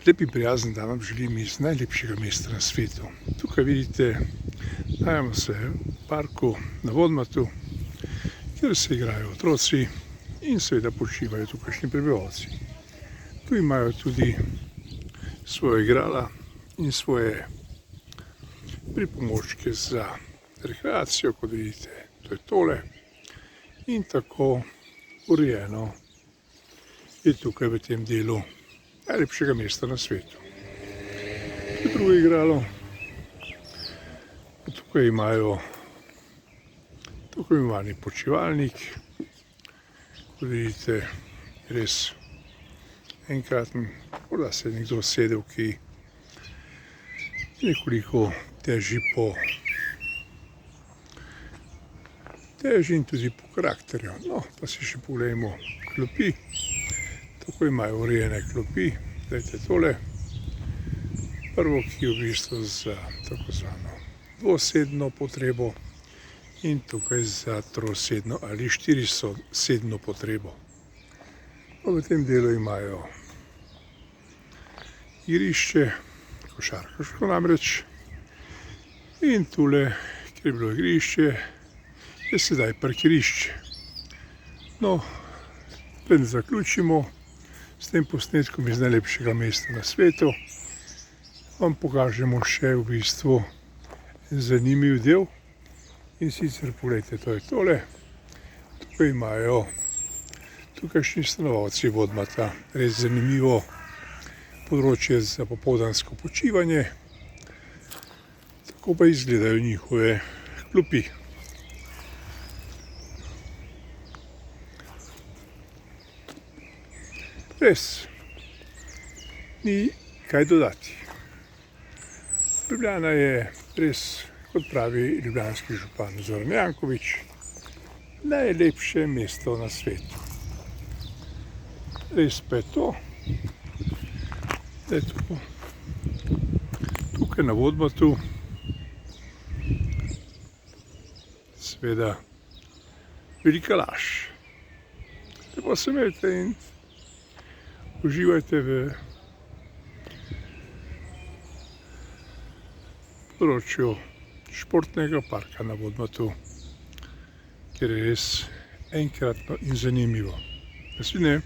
Lep in prijazen dan vam želim iz najlepšega mesta na svetu. Tukaj vidite, nahajamo se v parku na Vodmatu, kjer se igrajo otroci in seveda počivajo tukajšnji prebivalci. Tu imajo tudi svoje igrala in svoje pripomočke za rekreacijo, kot vidite, to je tole. In tako urejeno je tukaj v tem delu najlepšega mesta na svetu. To je drugo igralo. Tukaj imajo tako imenovani počivalnik. Kot vidite, res enkraten, morda se je nekdo sedel, ki nekoliko teži in tudi po karakterju. No, pa si še pogledajmo klopi. Tako imajo urejene klopi, gledajte tole. Prvo, ki je v bistvu za tako zvano dvosedno potrebo in tukaj za trosedno ali štirisedno potrebo. V tem delu imajo igrišče, košarkarsko namreč, in tule, kjer je bilo igrišče, je sedaj parkirišče. No, preden zaključimo s tem posnetkom iz najlepšega mesta na svetu, vam pokažemo še v bistvu zanimiv del. In sicer pogledajte, to je tole. Tukaj imajo tukajšnji stanovalci Vodmata res zanimivo področje za popoldansko počivanje. Tako pa izgledajo njihove klopi. Res, ni kaj dodati. Ljubljana je res, kot pravi ljubljanski župan Zoran Janković, najlepše mesto na svetu. Res pa je to, da je tukaj na Vodmatu seveda velika laž. Lepo se imejte in uživajte v področju športnega parka na Vodmatu, kjer je res enkratno in zanimivo. Nasvidenje.